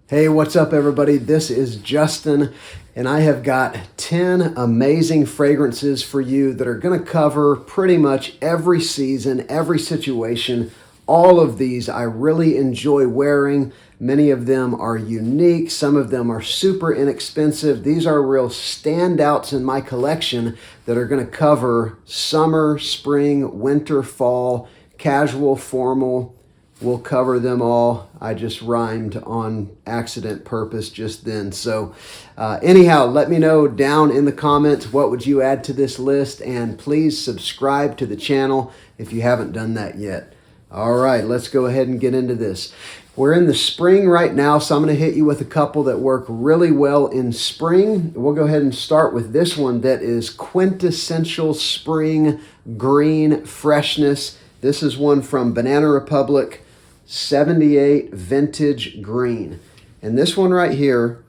Hey, what's up, everybody? This is Justin, and I have got 10 amazing fragrances for you that are going to cover pretty much every season, every situation. All of these I really enjoy wearing. Many of them are unique. Some of them are super inexpensive. These are real standouts in my collection that are going to cover summer, spring, winter, fall, casual, formal. We'll cover them all. I just rhymed on accident purpose just then. So anyhow, let me know down in the comments what would you add to this list, and please subscribe to the channel if you haven't done that yet. All right, let's go ahead and get into this. We're in the spring right now, so I'm going to hit you with a couple that work really well in spring. We'll go ahead and start with this one that is Quintessential Spring Green Freshness. This is one from Banana Republic, 78 Vintage Green. And this one right here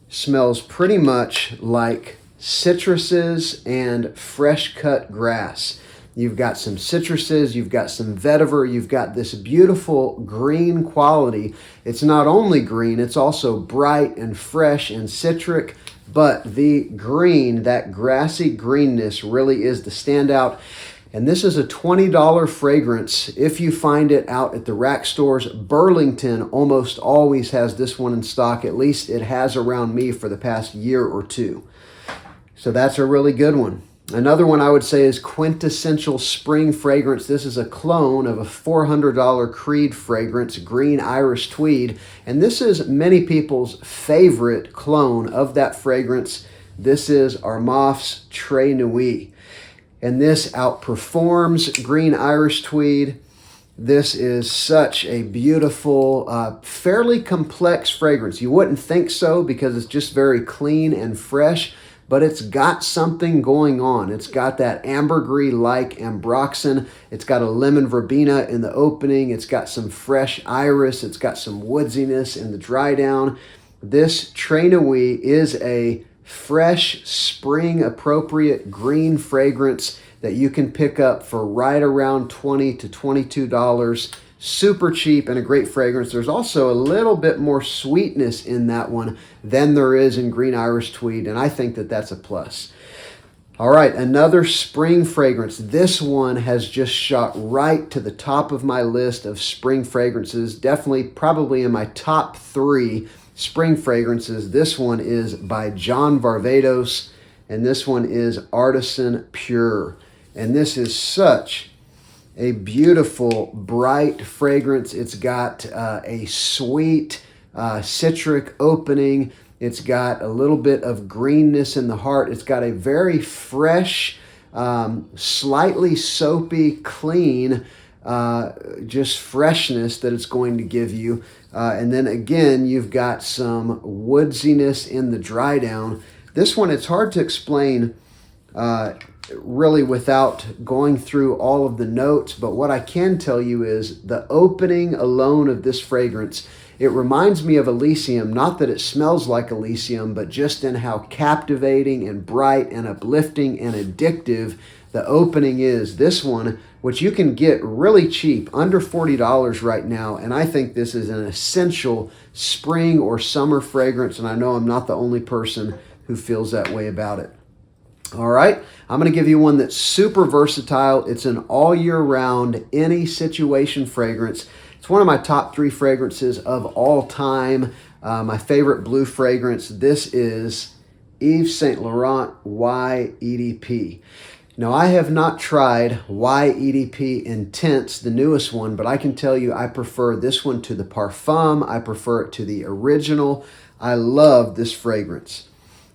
smells pretty much like citruses and fresh cut grass. You've got some citruses, you've got some vetiver, you've got this beautiful green quality. It's not only green, it's also bright and fresh and citric, but the green, that grassy greenness really is the standout. And this is a $20 fragrance if you find it out at the rack stores. Burlington almost always has this one in stock. At least it has around me for the past year or two. So that's a really good one. Another one I would say is Quintessential Spring Fragrance. This is a clone of a $400 Creed fragrance, Green Iris Tweed. And this is many people's favorite clone of that fragrance. This is Armaf's Très Nuit. And this outperforms Green Irish Tweed. This is such a beautiful, fairly complex fragrance. You wouldn't think so because it's just very clean and fresh, but it's got something going on. It's got that ambergris-like ambroxan. It's got a lemon verbena in the opening. It's got some fresh iris. It's got some woodsiness in the dry down. This Très Nuit is a fresh, spring-appropriate green fragrance that you can pick up for right around $20 to $22. Super cheap and a great fragrance. There's also a little bit more sweetness in that one than there is in Green Irish Tweed, and I think that that's a plus. All right, another spring fragrance. This one has just shot right to the top of my list of spring fragrances. Definitely, probably in my top 3 spring fragrances. This one is by John Varvatos, and this one is Artisan Pure. And this is such a beautiful, bright fragrance. It's got a sweet, citric opening. It's got a little bit of greenness in the heart. It's got a very fresh, slightly soapy, clean, just freshness that it's going to give you. And then again, you've got some woodsiness in the dry down. This one, it's hard to explain really without going through all of the notes, but what I can tell you is the opening alone of this fragrance, it reminds me of Elysium. Not that it smells like Elysium, but just in how captivating and bright and uplifting and addictive the opening is. This one, which you can get really cheap, under $40 right now, and I think this is an essential spring or summer fragrance, and I know I'm not the only person who feels that way about it. All right, I'm going to give you one that's super versatile. It's an all year round, any situation fragrance. It's one of my top 3 fragrances of all time. My favorite blue fragrance. This is Yves St Laurent Y EDP. Now, I have not tried Y EDP Intense, the newest one, but I can tell you I prefer this one to the Parfum. I prefer it to the original. I love this fragrance.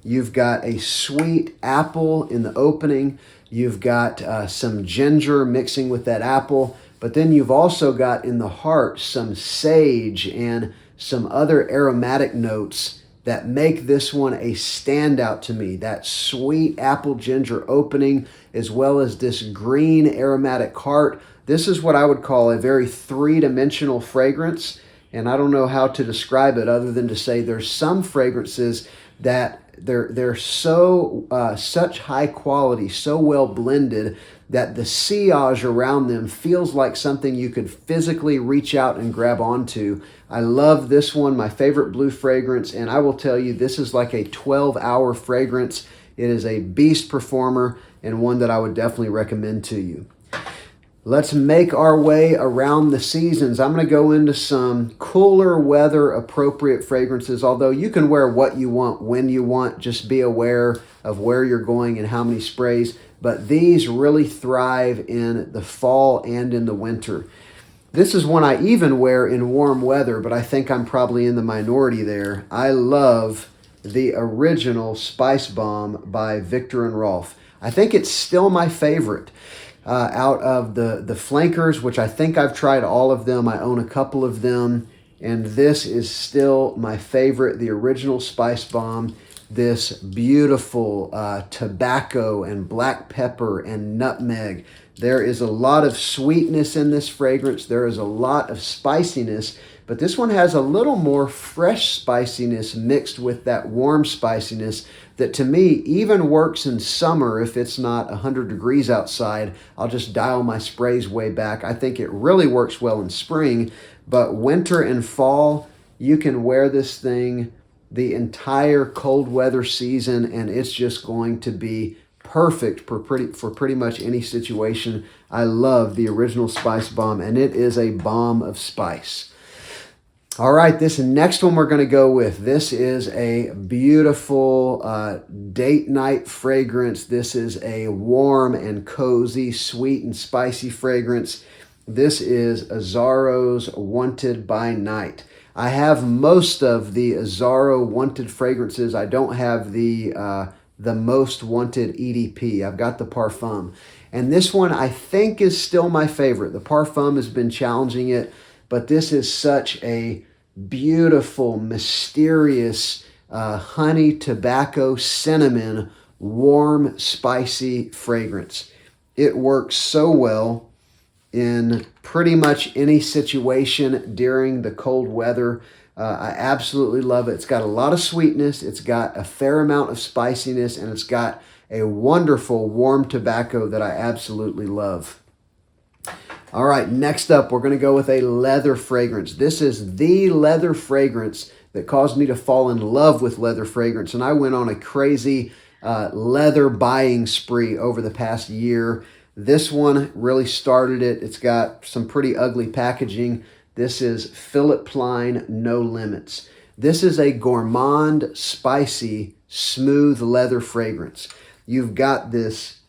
You've got a sweet apple in the opening. You've got some ginger mixing with that apple. But then you've also got in the heart some sage and some other aromatic notes that make this one a standout to me. That sweet apple ginger opening, as well as this green aromatic heart. This is what I would call a very 3-dimensional fragrance. And I don't know how to describe it other than to say there's some fragrances that they're so such high quality, so well blended that the sillage around them feels like something you could physically reach out and grab onto. I love this one, my favorite blue fragrance, and I will tell you, this is like a 12-hour fragrance. It is a beast performer and one that I would definitely recommend to you. Let's make our way around the seasons. I'm going to go into some cooler weather appropriate fragrances, although you can wear what you want when you want. Just be aware of where you're going and how many sprays. But these really thrive in the fall and in the winter. This is one I even wear in warm weather, but I think I'm probably in the minority there. I love the original Spice Bomb by Viktor and Rolf. I think it's still my favorite. Out of the flankers, which I think I've tried all of them. I own a couple of them, and this is still my favorite, the original Spice Bomb. This beautiful tobacco and black pepper and nutmeg. There is a lot of sweetness in this fragrance. There is a lot of spiciness, but this one has a little more fresh spiciness mixed with that warm spiciness that to me even works in summer. If it's not 100 degrees outside, I'll just dial my sprays way back. I think it really works well in spring, but winter and fall, you can wear this thing the entire cold weather season, and it's just going to be perfect for pretty much any situation. I love the original Spice Bomb, and it is a bomb of spice. All right, this next one we're going to go with. This is a beautiful date night fragrance. This is a warm and cozy, sweet and spicy fragrance. This is Azzaro's Wanted by Night. I have most of the Azzaro Wanted fragrances. I don't have the Most Wanted EDP. I've got the Parfum. And this one I think is still my favorite. The Parfum has been challenging it, but this is such a beautiful, mysterious, honey, tobacco, cinnamon, warm, spicy fragrance. It works so well in pretty much any situation during the cold weather. I absolutely love it. It's got a lot of sweetness, it's got a fair amount of spiciness, and it's got a wonderful warm tobacco that I absolutely love. All right, next up, we're going to go with a leather fragrance. This is the leather fragrance that caused me to fall in love with leather fragrance, and I went on a crazy leather buying spree over the past year. This one really started it. It's got some pretty ugly packaging. This is Philip Plein No Limits. This is a gourmand, spicy, smooth leather fragrance. You've got this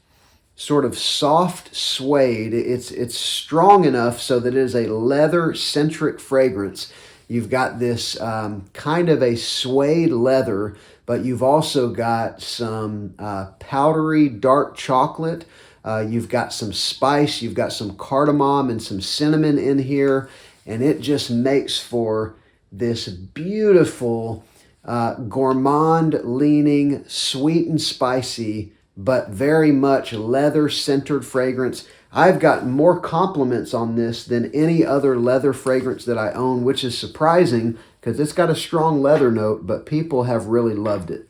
sort of soft suede. It's strong enough so that it is a leather-centric fragrance. You've got this kind of a suede leather, but you've also got some powdery dark chocolate. You've got some spice, you've got some cardamom and some cinnamon in here, and it just makes for this beautiful gourmand-leaning, sweet and spicy, but very much leather-centered fragrance. I've gotten more compliments on this than any other leather fragrance that I own, which is surprising because it's got a strong leather note, but people have really loved it.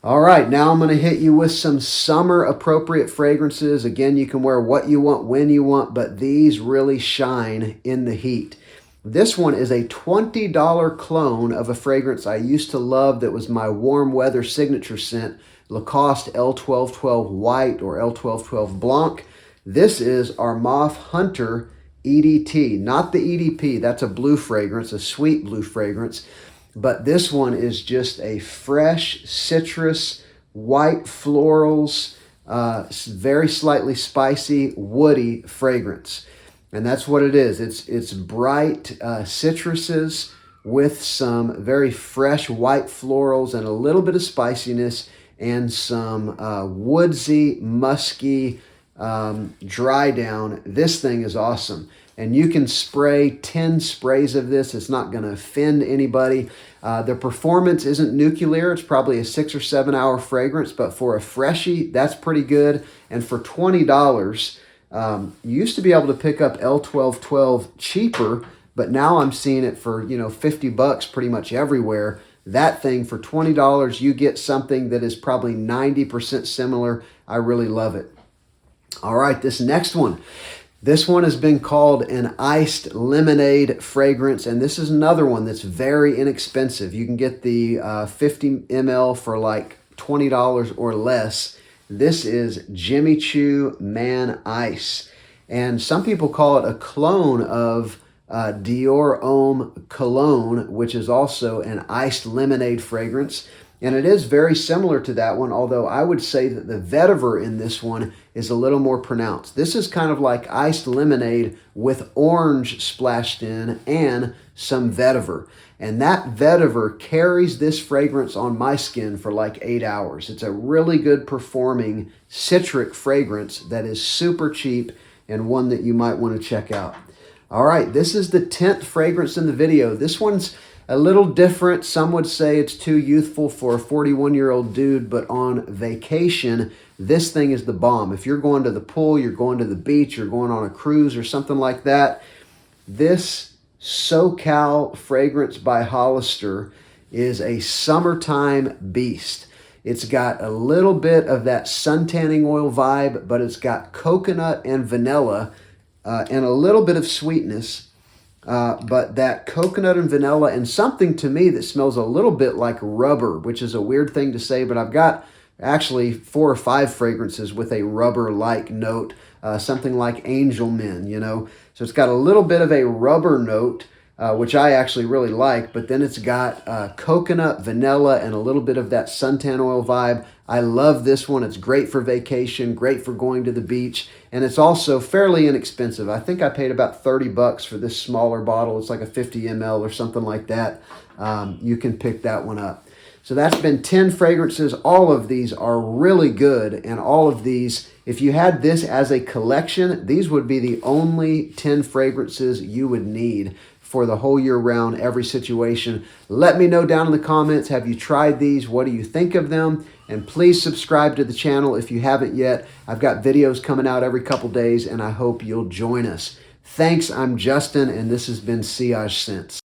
All right, now I'm going to hit you with some summer-appropriate fragrances. Again, you can wear what you want, when you want, but these really shine in the heat. This one is a $20 clone of a fragrance I used to love that was my warm weather signature scent, Lacoste L1212 White or L1212 Blanc. This is Armaf Hunter EDT, not the EDP. That's a blue fragrance, a sweet blue fragrance. But this one is just a fresh citrus, white florals, very slightly spicy, woody fragrance. And that's what it is. It's bright citruses with some very fresh white florals and a little bit of spiciness and some woodsy, musky dry down. This thing is awesome. And you can spray 10 sprays of this. It's not going to offend anybody. The performance isn't nuclear. It's probably a 6 or 7 hour fragrance, but for a freshie, that's pretty good. And for $20, you used to be able to pick up L1212 cheaper, but now I'm seeing it for, $50 pretty much everywhere. that thing for $20, you get something that is probably 90% similar. I really love it. All right, this next one. This one has been called an iced lemonade fragrance, and this is another one that's very inexpensive. You can get the 50 ml for like $20 or less. This is Jimmy Choo Man Ice, and some people call it a clone of Dior Homme Cologne, which is also an iced lemonade fragrance. And it is very similar to that one, although I would say that the vetiver in this one is a little more pronounced. This is kind of like iced lemonade with orange splashed in and some vetiver. And that vetiver carries this fragrance on my skin for like 8 hours. It's a really good performing citric fragrance that is super cheap and one that you might want to check out. All right, this is the 10th fragrance in the video. This one's a little different. Some would say it's too youthful for a 41-year-old dude, but on vacation, this thing is the bomb. If you're going to the pool, you're going to the beach, you're going on a cruise or something like that, this SoCal fragrance by Hollister is a summertime beast. It's got a little bit of that suntanning oil vibe, but it's got coconut and vanilla and a little bit of sweetness. But that coconut and vanilla and something to me that smells a little bit like rubber, which is a weird thing to say, but I've got actually 4 or 5 fragrances with a rubber-like note, something like Angel Men, you know. So it's got a little bit of a rubber note, which I actually really like, but then it's got coconut, vanilla, and a little bit of that suntan oil vibe. I love this one. It's great for vacation, great for going to the beach, and it's also fairly inexpensive. I think I paid about $30 for this smaller bottle. It's like a 50 ml or something like that. You can pick that one up. So that's been 10 fragrances. All of these are really good, and all of these, if you had this as a collection, these would be the only 10 fragrances you would need for the whole year round, every situation. Let me know down in the comments, have you tried these? What do you think of them? And please subscribe to the channel if you haven't yet. I've got videos coming out every couple days, and I hope you'll join us. Thanks, I'm Justin, and this has been Sillage Scents.